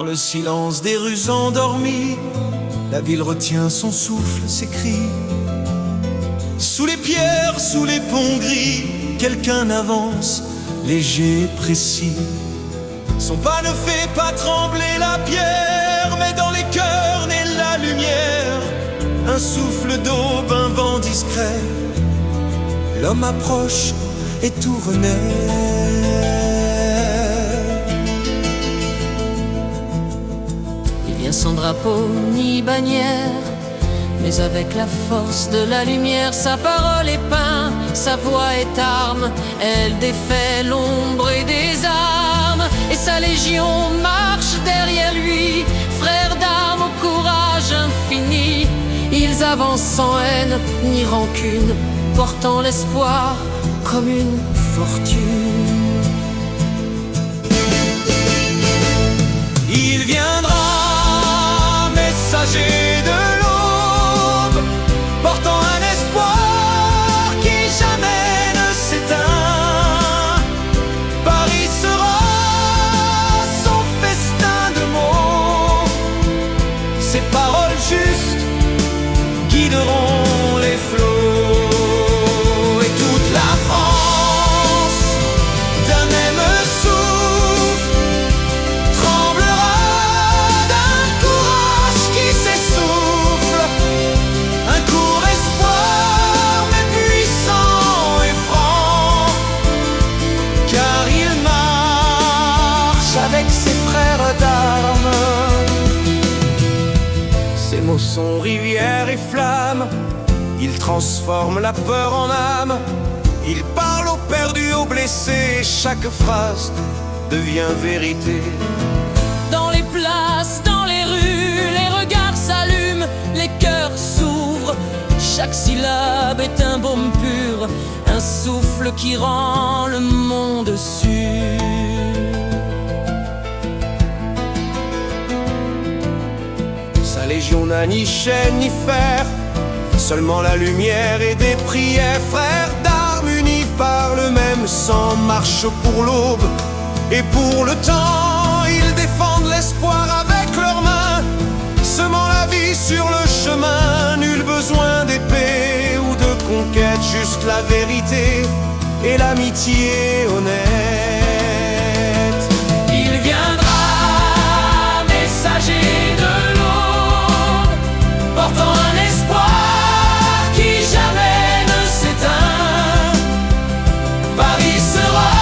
le silence des rues endormies, la ville retient son souffle, ses cris. Sous les pierres, sous les ponts gris, quelqu'un avance, léger et précis. Son pas ne fait pas trembler la pierre, mais dans les cœurs naît la lumière. Un souffle d'aube, un vent discret, l'homme approche et tout renaît. Il vient sans drapeau ni bannière, mais avec la force de la lumière. Sa parole est pain, sa voix est arme, elle défait l'ombre et des armes. Et sa légion marche derrière lui, frères d'armes au courage infini. Ils avancent sans haine ni rancune, portant l'espoir comme une fortune. Il viendra, messager de l'aube, portant un espoir qui jamais ne s'éteint. Paris sera son festin de mots, ses paroles justes guideront les flots. Et toute la France, d'un même souffle, tremblera d'un courage qui s'essouffle. Un court espoir, mais puissant et franc, car il marche avec ses frères d'armes. Ces mots sont rivière et flamme, ils transforment la peur en âme. Ils parlent aux perdus, aux blessés, chaque phrase devient vérité. Dans les places, dans les rues, les regards s'allument, les cœurs s'ouvrent. Chaque syllabe est un baume pur, un souffle qui rend le monde sûr. Sa légion n'a ni chaîne ni fer, seulement la lumière et des prières. Frères d'armes unis par le même sang, marchent pour l'aube et pour le temps. Ils défendent l'espoir avec leurs mains, semant la vie sur le chemin. Nul besoin d'épée ou de conquête, juste la vérité et l'amitié honnête. Il viendra, messager de l'aube, portant un espoir qui jamais ne s'éteint. Paris sera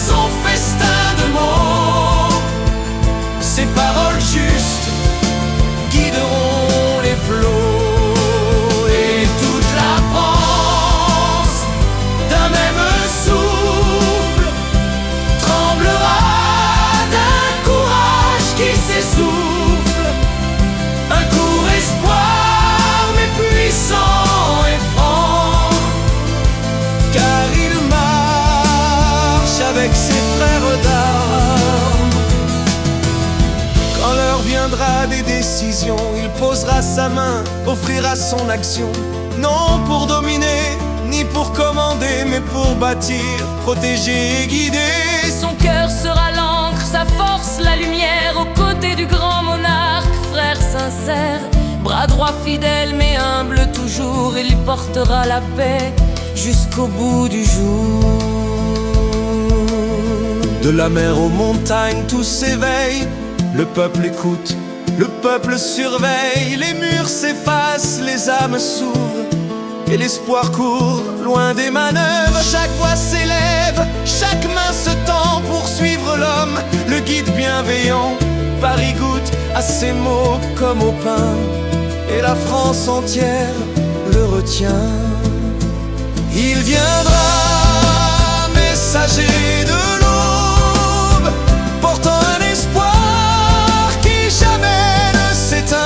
son festin de mots, ses paroles justes guideront les flots. Et toute la France, d'un même souffle, tremblera d'un courage qui s'essouffle. Un court espoir, mais puissant et franc, car il marche avec ses frères d'armes. Quand l'heure viendra des décisions, il posera sa main, offrira son action. Non pour dominer, ni pour commander, mais pour bâtir, protéger et guider. Son cœur sera l'encre, sa force la lumière, aux côtés du grand monarque, frère sincère. Bras droit fidèle mais humble toujours, il portera la paix jusqu'au bout du jour. De la mer aux montagnes, tout s'éveille. Le peuple écoute, le peuple surveille. Les murs s'effacent, les âmes s'ouvrent, et l'espoir court loin des manœuvres. Chaque voix s'élève, chaque main se tend pour suivre l'homme, le guide bienveillant. Paris goûte à ses mots comme au pain, et la France entière le retient. Il viendra, messager de l'aube, portant un espoir qui jamais ne s'éteint.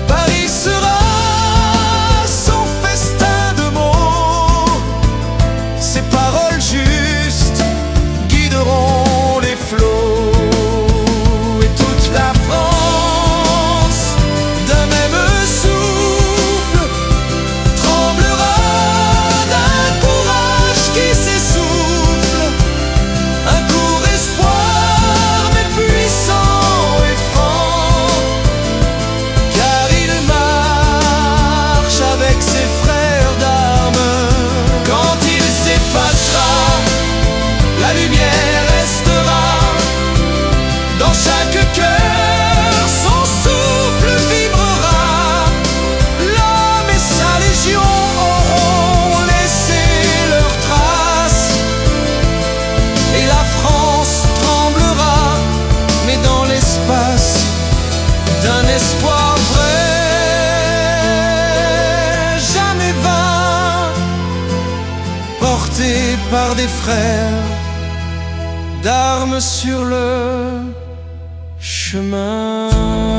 Paris sera son festin de mots, ses paroles justes guideront les flots. Et toute la France, d'un même souffle, tremblera d'un courage qui s'essouffle. espoir vrai, jamais vain, porté par des frères d'armes sur le chemin.